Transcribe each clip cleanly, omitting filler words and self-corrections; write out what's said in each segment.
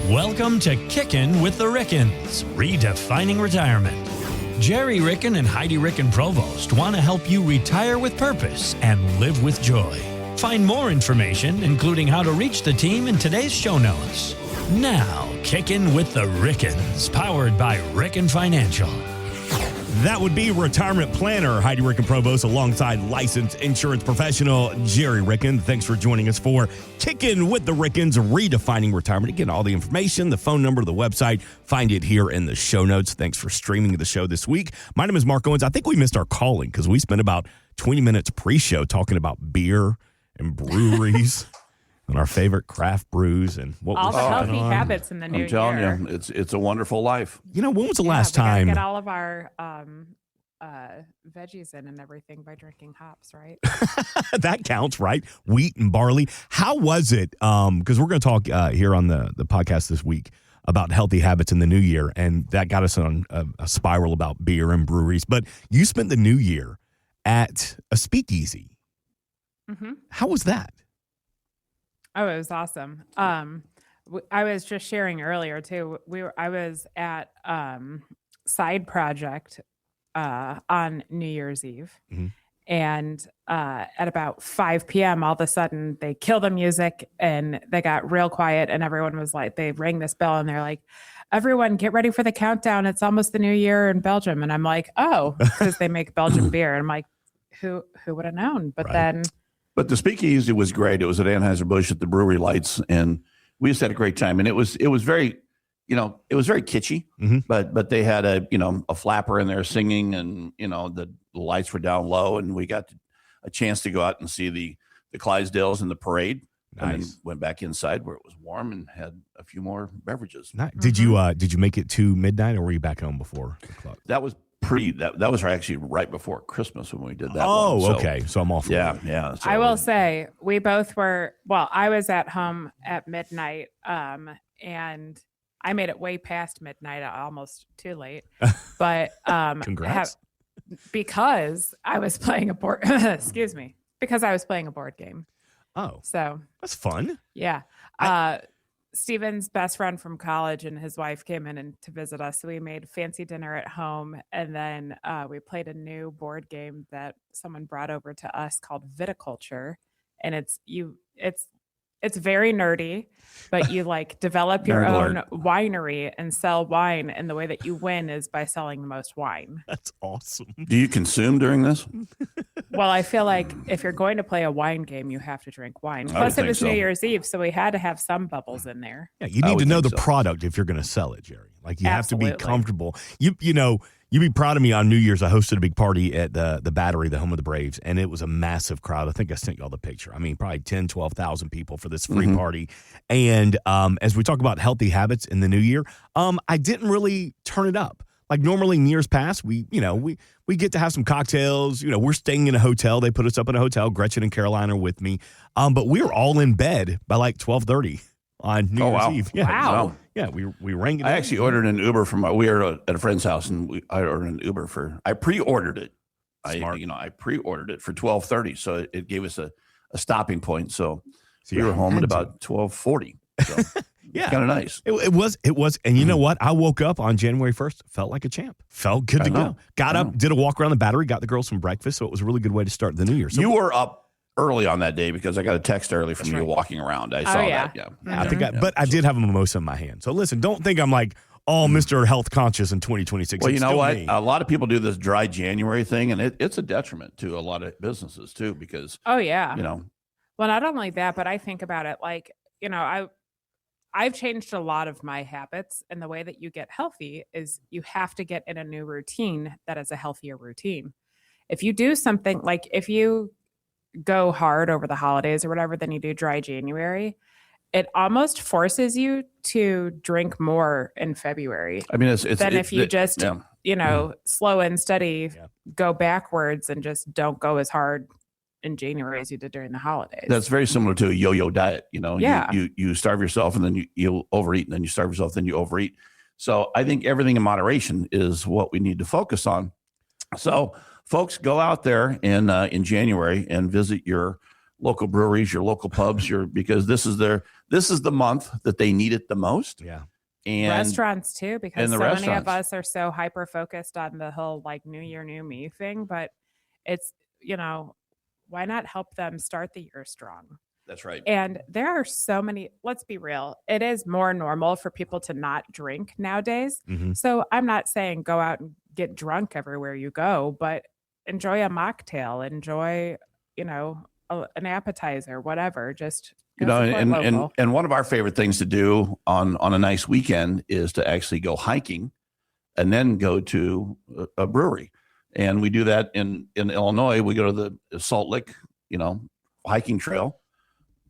Welcome to Kickin with the Rickens, redefining retirement. Gerry Ricken and Heidi Ricken Provost want to help you retire with purpose and live with joy. Find more information, including how to reach the team, in today's show notes. Now, Kickin with the Rickens, powered by Ricken Financial. That would be retirement planner Heidi Ricken Provost alongside licensed insurance professional Gerry Ricken. Thanks for joining us for Kickin with the Rickens, redefining retirement. Again, all the information, the phone number, the website, find it here in the show notes. Thanks for streaming the show this week. My name is Mark Owens. I think we missed our calling because we spent about 20 minutes pre-show talking about beer and breweries. And our favorite craft brews and what all was the going healthy on. habits in the new year. I'm telling you, it's a wonderful life. You know, when was the last we gotta time? get all of our veggies in and everything by drinking hops, right? That counts, right? Wheat and barley. How was it? Because we're going to talk here on the podcast this week about healthy habits in the new year, and that got us on a spiral about beer and breweries. But you spent the new year at a speakeasy. Mm-hmm. How was that? Oh, it was awesome. I was just sharing earlier too. I was at Side Project on New Year's Eve, mm-hmm. and at about 5 p.m., all of a sudden they killed the music and they got real quiet, and everyone was like, they rang this bell and they're like, "Everyone, get ready for the countdown! It's almost the new year in Belgium." And I'm like, "Oh," because they make Belgian beer. And I'm like, "Who would have known?" But right. then. But the speakeasy was great. It was at Anheuser-Busch at the Brewery Lights, and we just had a great time. And it was very, it was very kitschy. Mm-hmm. But they had a flapper in there singing, and the lights were down low, and we got a chance to go out and see the Clydesdales in the parade. Nice. And then went back inside where it was warm and had a few more beverages. Nice. Did you make it to midnight, or were you back home before the clock? That was that was actually right before Christmas when we did that. Oh, one. okay. So I'm off. Yeah. So I will say we both were. Well, I was at home at midnight, and I made it way past midnight, almost too late. But Congrats. Because I was playing a board. Excuse me. Because I was playing a board game. Oh, So that's fun. yeah. Steven's best friend from college and his wife came in to visit us. So we made fancy dinner at home, and then we played a new board game that someone brought over to us called Viticulture. And it's very nerdy, but you develop your own winery and sell wine, and the way that you win is by selling the most wine. That's awesome. Do you consume during this? Well, I feel like if you're going to play a wine game, you have to drink wine. Plus, it was New Year's Eve, so we had to have some bubbles in there. Yeah, you need to know the product if you're going to sell it, Gerry. You have to be comfortable. You'd be proud of me. On New Year's, I hosted a big party at the Battery, the home of the Braves, and it was a massive crowd. I think I sent y'all the picture. I mean, probably 10, 12,000 people for this free party. And as we talk about healthy habits in the new year, I didn't really turn it up. Like normally in years past, we get to have some cocktails. We're staying in a hotel. They put us up in a hotel. Gretchen and Caroline are with me. But we were all in bed by 12:30 on New Year's Eve. Yeah. Wow. Yeah, we rang it. I actually ordered an Uber we were at a friend's house, and I ordered an Uber I pre-ordered it. Smart. I pre-ordered it for 12:30, so it gave us a stopping point. So See, we were I home had at to. about 12:40. So Yeah. kind of nice. It was. And you know what? I woke up on January 1st, felt like a champ. Felt good to go. Got up, did a walk around the Battery, got the girls some breakfast. So it was a really good way to start the new year. So You were up early on that day because I got a text early from you walking around. I saw that. Yeah. I think but I did have a mimosa in my hand. So listen, don't think I'm all Mr. Health Conscious in 2026. Well, It's you know still what? me. A lot of people do this dry January thing, and it's a detriment to a lot of businesses too, because Oh, yeah. Well, not only that, but I think about it I've changed a lot of my habits, and the way that you get healthy is you have to get in a new routine that is a healthier routine. If you do something if you go hard over the holidays or whatever, then you do dry January, it almost forces you to drink more in February. I mean, if you just slow and steady, go backwards and just don't go as hard in January as you did during the holidays. That's very similar to a yo-yo diet. Yeah. You starve yourself, and then you'll overeat, and then you starve yourself, then you overeat. So I think everything in moderation is what we need to focus on. So folks, go out there in January and visit your local breweries, your local pubs, because this is their this is the month that they need it the most. Yeah. And restaurants too, because so restaurants. many of us are so hyper focused on the whole like new year, new me thing. But it's, why not help them start the year strong? That's right. And there are so many, let's be real, it is more normal for people to not drink nowadays. Mm-hmm. So I'm not saying go out and get drunk everywhere you go, but enjoy a mocktail, enjoy, an appetizer, whatever. Just and one of our favorite things to do on a nice weekend is to actually go hiking and then go to a brewery. And we do that in Illinois. We go to the Salt Lick, hiking trail.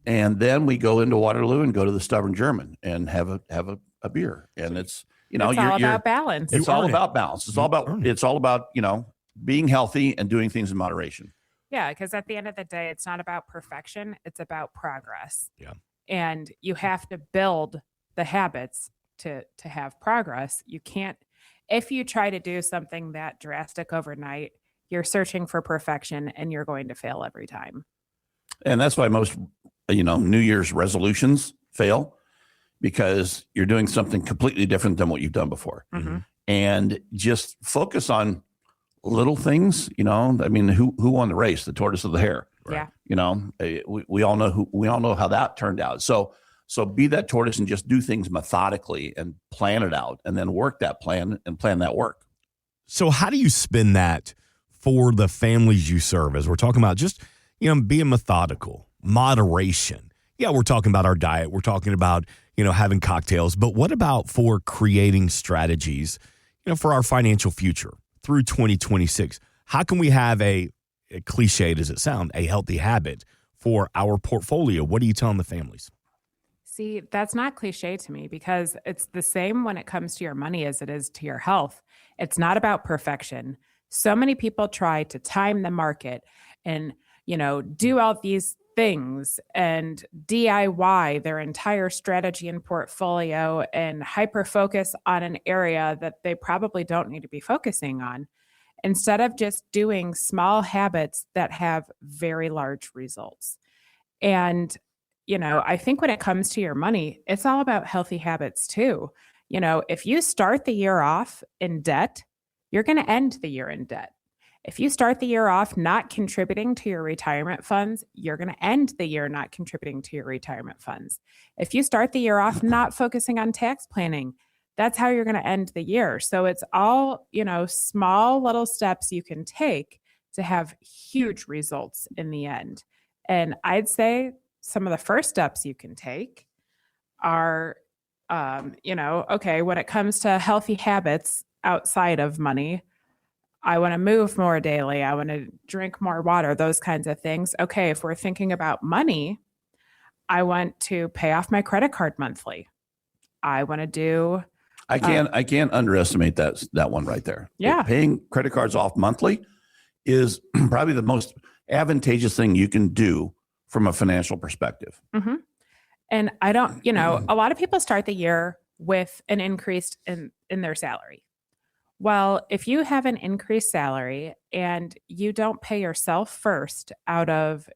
And then we go into Waterloo and go to the Stubborn German and have a beer. And it's, it's all about balance. It's all about balance. It's all about, being healthy and doing things in moderation. Yeah, because at the end of the day, it's not about perfection. It's about progress. Yeah. And you have to build the habits to have progress. You can't, if you try to do something that drastic overnight, you're searching for perfection and you're going to fail every time. And that's why most, New Year's resolutions fail, because you're doing something completely different than what you've done before. Mm-hmm. And just focus on little things, who won the race, the tortoise or the hare? Right? Yeah. We all know how that turned out. So be that tortoise and just do things methodically and plan it out and then work that plan and plan that work. So how do you spin that for the families you serve? As we're talking about just, being methodical, moderation. Yeah, we're talking about our diet. We're talking about, having cocktails. But what about for creating strategies, for our financial future through 2026? How can we have a cliche, does it sound, a healthy habit for our portfolio? What are you telling the families? See, that's not cliche to me, because it's the same when it comes to your money as it is to your health. It's not about perfection. So many people try to time the market and, do all these things and DIY their entire strategy and portfolio and hyper focus on an area that they probably don't need to be focusing on, instead of just doing small habits that have very large results. And, I think when it comes to your money, it's all about healthy habits too. If you start the year off in debt, you're going to end the year in debt. If you start the year off not contributing to your retirement funds, you're going to end the year not contributing to your retirement funds. If you start the year off not focusing on tax planning, that's how you're going to end the year. So it's all, small little steps you can take to have huge results in the end. And I'd say some of the first steps you can take are, okay, when it comes to healthy habits outside of money, I want to move more daily. I want to drink more water, those kinds of things. Okay, if we're thinking about money, I want to pay off my credit card monthly. I want to do... I can't underestimate that one right there. Yeah. Paying credit cards off monthly is probably the most advantageous thing you can do from a financial perspective. Mm-hmm. And I don't, a lot of people start the year with an increase in their salary. Well, if you have an increased salary and you don't pay yourself first out of,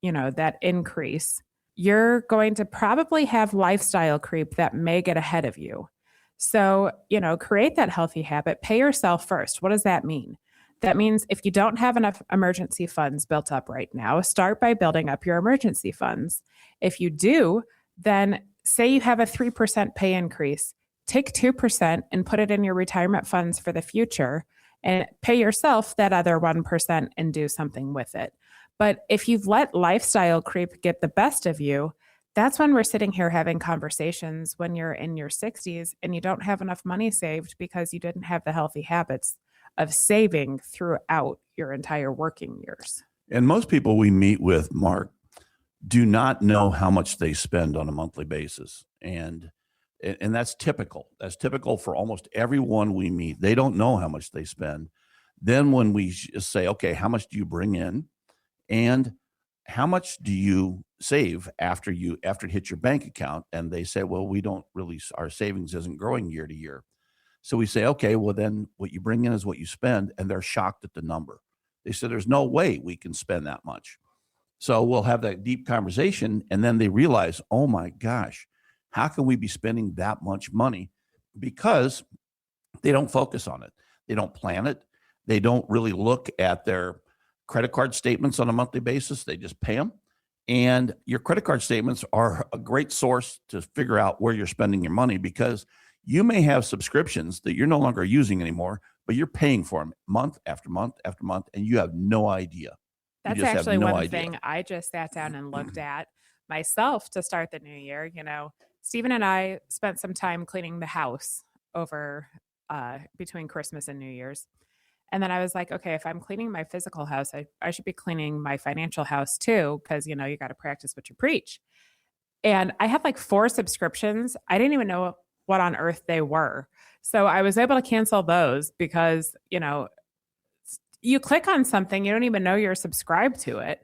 that increase, you're going to probably have lifestyle creep that may get ahead of you. So, create that healthy habit, pay yourself first. What does that mean? That means if you don't have enough emergency funds built up right now, start by building up your emergency funds. If you do, then say you have a 3% pay increase, take 2% and put it in your retirement funds for the future and pay yourself that other 1% and do something with it. But if you've let lifestyle creep get the best of you, that's when we're sitting here having conversations when you're in your 60s and you don't have enough money saved because you didn't have the healthy habits of saving throughout your entire working years. And most people we meet with, Mark, do not know how much they spend on a monthly basis. And that's typical. That's typical for almost everyone we meet. They don't know how much they spend. Then when we say, okay, how much do you bring in? And how much do you save after it hits your bank account? And they say, well, we don't really, our savings isn't growing year to year. So we say, okay, well then what you bring in is what you spend. And they're shocked at the number. They said, there's no way we can spend that much. So we'll have that deep conversation, and then they realize, oh my gosh, how can we be spending that much money? Because they don't focus on it. They don't plan it. They don't really look at their credit card statements on a monthly basis. They just pay them. And your credit card statements are a great source to figure out where you're spending your money, because you may have subscriptions that you're no longer using anymore, but you're paying for them month after month after month, and you have no idea. That's actually one thing I just sat down and looked at myself to start the new year. You know, Stephen and I spent some time cleaning the house over between Christmas and New Year's. And then I was like, okay, if I'm cleaning my physical house, I should be cleaning my financial house too, because, you know, you got to practice what you preach. And I had like 4 subscriptions. I didn't even know what on earth they were. So I was able to cancel those because, you know, you click on something, you don't even know you're subscribed to it.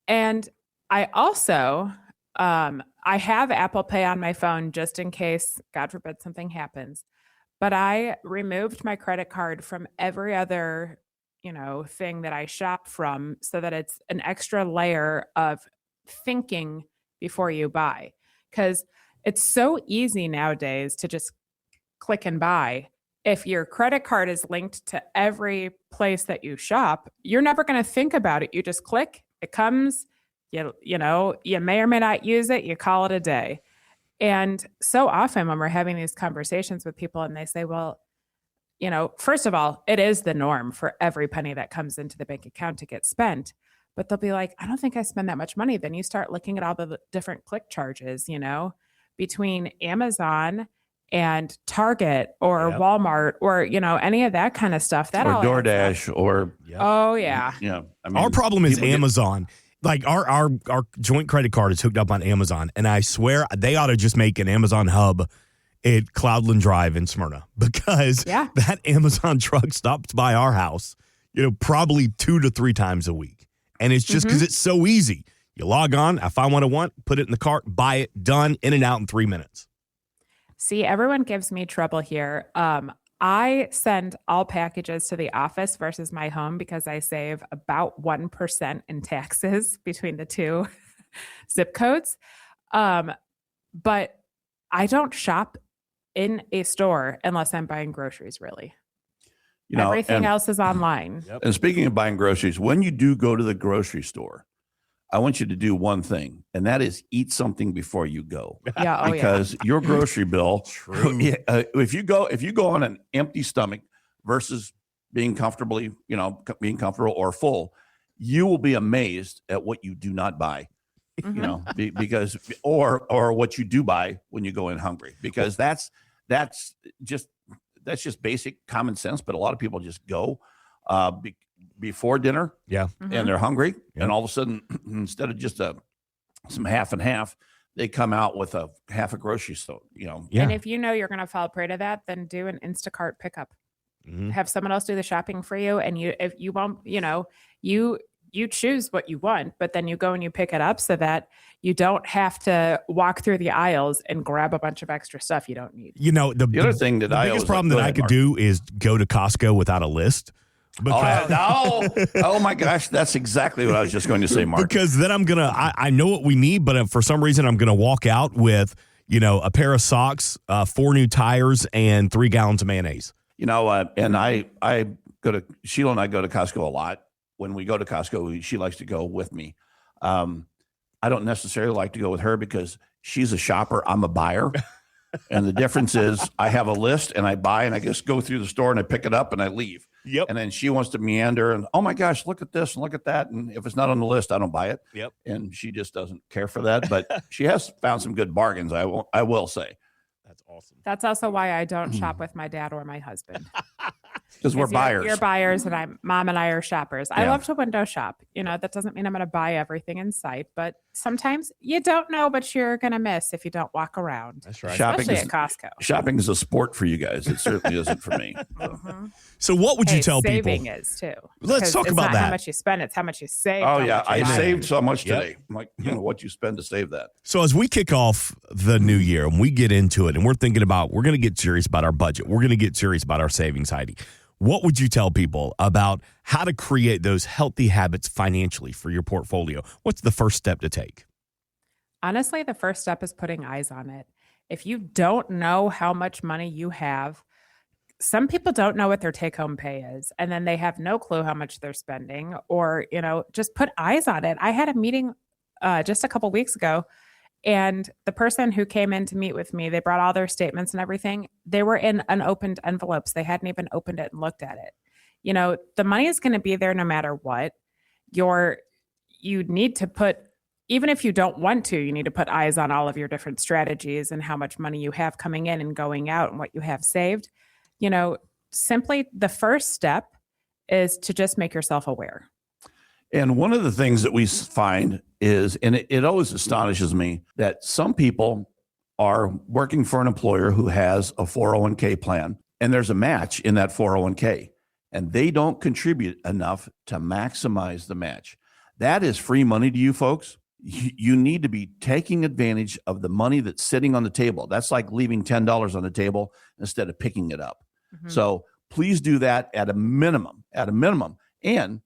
And I also, I have Apple Pay on my phone just in case, God forbid, something happens. But I removed my credit card from every other, you know, thing that I shop from, so that it's an extra layer of thinking before you buy. Because it's so easy nowadays to just click and buy. If your credit card is linked to every place that you shop, you're never going to think about it. You just click, it comes, you know, you may or may not use it, you call it a day. And so often when we're having these conversations with people and they say, well, you know, first of all, it is the norm for every penny that comes into the bank account to get spent. But they'll be like, I don't think I spend that much money. Then you start looking at all the different click charges, you know, between Amazon and Target or Walmart or, you know, any of that kind of stuff. That or DoorDash or. Oh, yeah. Yeah. I mean, our problem is Amazon. Like our joint credit card is hooked up on Amazon, and I swear they ought to just make an Amazon hub at Cloudland Drive in Smyrna, because that Amazon truck stops by our house, you know, probably 2 to 3 times a week. And it's just because it's so easy. You log on, I find what I want, put it in the cart, buy it, done, in and out in 3 minutes. See, everyone gives me trouble here. I send all packages to the office versus my home because I save about 1% in taxes between the 2 zip codes. But I don't shop in a store unless I'm buying groceries, really. You know, everything else is online. Yep. And speaking of buying groceries, when you do go to the grocery store, I want you to do one thing, and that is eat something before you go. Yeah, because your grocery bill, if you go on an empty stomach versus being comfortable or full, you will be amazed at what you do not buy. You know, because or what you do buy when you go in hungry, because that's just basic common sense. But a lot of people just go before dinner, and they're hungry, and all of a sudden, instead of just some half and half, they come out with a half a grocery store. You know, and if you know you're going to fall prey to that, then do an Instacart pickup. Have someone else do the shopping for you, and if you won't, you know, you choose what you want, but then you go and you pick it up so that you don't have to walk through the aisles and grab a bunch of extra stuff you don't need. You know, the other thing that the biggest problem that I could do is go to Costco without a list. Oh my gosh, that's exactly what I was just going to say, Mark. Because then I know what we need, but for some reason I'm gonna walk out with, you know, a pair of socks, 4 new tires, and 3 gallons of mayonnaise. You know, and Sheila and I go to Costco a lot. When we go to Costco, she likes to go with me. I don't necessarily like to go with her because she's a shopper, I'm a buyer. And the difference is I have a list and I buy, and I just go through the store and I pick it up and I leave. Yep. And then she wants to meander and, oh my gosh, look at this and look at that. And if it's not on the list, I don't buy it. Yep. And she just doesn't care for that. But she has found some good bargains, I will say. That's awesome. That's also why I don't shop with my dad or my husband. Because we're buyers. You're buyers, and Mom and I are shoppers. I love to window shop. You know, that doesn't mean I'm going to buy everything in sight, but sometimes you don't know what you're going to miss if you don't walk around. That's right. Especially at Costco. Shopping is a sport for you guys. It certainly isn't for me. So what would you tell people? Saving is too. Let's talk about that. It's not how much you spend, it's how much you save. Oh yeah, I saved so much today. I'm like, you know what you spend to save that. So as we kick off the new year and we get into it and we're thinking about, we're going to get serious about our budget. We're going to get serious about our savings, Heidi. what would you tell people about how to create those healthy habits financially for your portfolio? What's the first step to take? Honestly, the first step is putting eyes on it. If you don't know how much money you have, some people don't know what their take-home pay is, and then they have no clue how much they're spending, or, just put eyes on it. I had a meeting just a couple weeks ago, and the person who came in to meet with me, they brought all their statements and everything. They were in unopened envelopes. They hadn't even opened it and looked at it. The money is going to be there no matter what. You need to put, even if you don't want to, you need to put eyes on all of your different strategies and how much money you have coming in and going out and what you have saved. Simply the first step is to just make yourself aware. And one of the things that we find is, and it always astonishes me, that some people are working for an employer who has a 401k plan, and there's a match in that 401k, and they don't contribute enough to maximize the match. That is free money to you folks. You need to be taking advantage of the money that's sitting on the table. That's like leaving $10 on the table instead of picking it up. Mm-hmm. So please do that at a minimum. And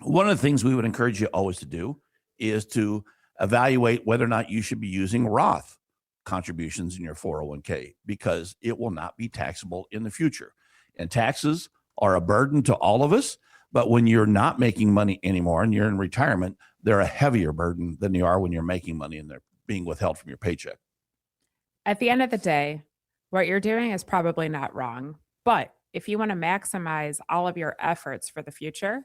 one of the things we would encourage you always to do is to evaluate whether or not you should be using Roth contributions in your 401k, because it will not be taxable in the future. And taxes are a burden to all of us, but when you're not making money anymore and you're in retirement, they're a heavier burden than they are when you're making money and they're being withheld from your paycheck. At the end of the day, what you're doing is probably not wrong. But if you want to maximize all of your efforts for the future,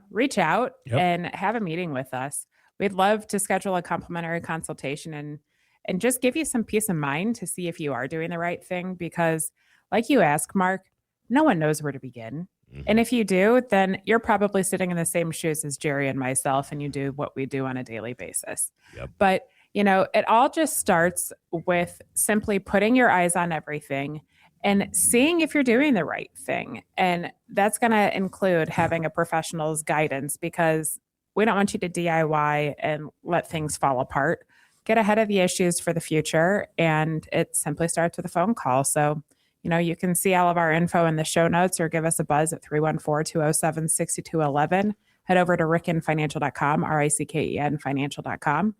reach out and have a meeting with us. We'd love to schedule a complimentary consultation and just give you some peace of mind to see if you are doing the right thing. Because like you ask, Mark, no one knows where to begin. Mm-hmm. And if you do, then you're probably sitting in the same shoes as Gerry and myself, and you do what we do on a daily basis. Yep. But, it all just starts with simply putting your eyes on everything and seeing if you're doing the right thing. And that's going to include having a professional's guidance, because we don't want you to DIY and let things fall apart. Get ahead of the issues for the future. And it simply starts with a phone call. So, you can see all of our info in the show notes, or give us a buzz at 314-207-6211. Head over to rickenfinancial.com, RICKEN financial.com.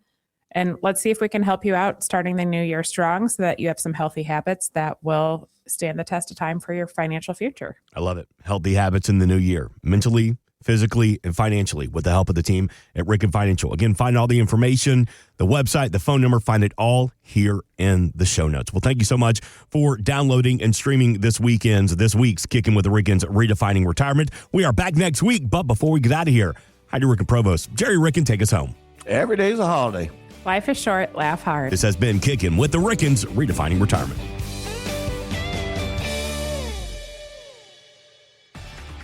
And let's see if we can help you out starting the new year strong, so that you have some healthy habits that will stand the test of time for your financial future. I love it. Healthy habits in the new year, mentally, physically, and financially, with the help of the team at Ricken Financial. Again, find all the information, the website, the phone number, find it all here in the show notes. Well, thank you so much for downloading and streaming this week's Kickin with the Rickens, Redefining Retirement. We are back next week, but before we get out of here, Heidi, Ricken, Provost, Gerry, Ricken, take us home. Every day's a holiday. Life is short, laugh hard. This has been Kickin with the Rickens, Redefining Retirement.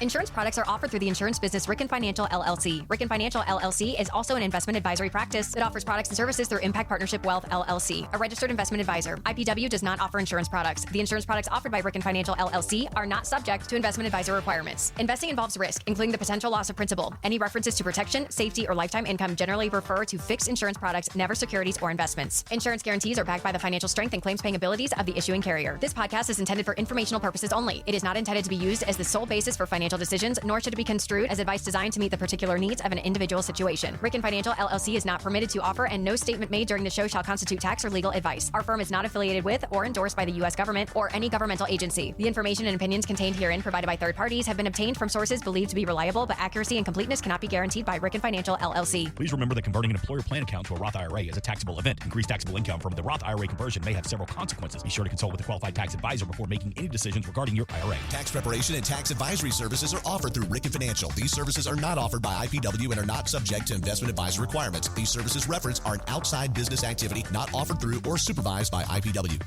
Insurance products are offered through the insurance business Ricken Financial LLC. Ricken Financial LLC is also an investment advisory practice that offers products and services through Impact Partnership Wealth LLC, a registered investment advisor. IPW does not offer insurance products. The insurance products offered by Ricken Financial LLC are not subject to investment advisor requirements. Investing involves risk, including the potential loss of principal. Any references to protection, safety, or lifetime income generally refer to fixed insurance products, never securities or investments. Insurance guarantees are backed by the financial strength and claims paying abilities of the issuing carrier. This podcast is intended for informational purposes only. It is not intended to be used as the sole basis for financial decisions, nor should it be construed as advice designed to meet the particular needs of an individual situation. Ricken Financial LLC is not permitted to offer, and no statement made during the show shall constitute tax or legal advice. Our firm is not affiliated with or endorsed by the U.S. government or any governmental agency. The information and opinions contained herein provided by third parties have been obtained from sources believed to be reliable, but accuracy and completeness cannot be guaranteed by Ricken Financial LLC. Please remember that converting an employer plan account to a Roth IRA is a taxable event. Increased taxable income from the Roth IRA conversion may have several consequences. Be sure to consult with a qualified tax advisor before making any decisions regarding your IRA. Tax preparation and tax advisory services are offered through Ricken Financial. These services are not offered by IPW and are not subject to investment advisor requirements. These services referenced are an outside business activity not offered through or supervised by IPW.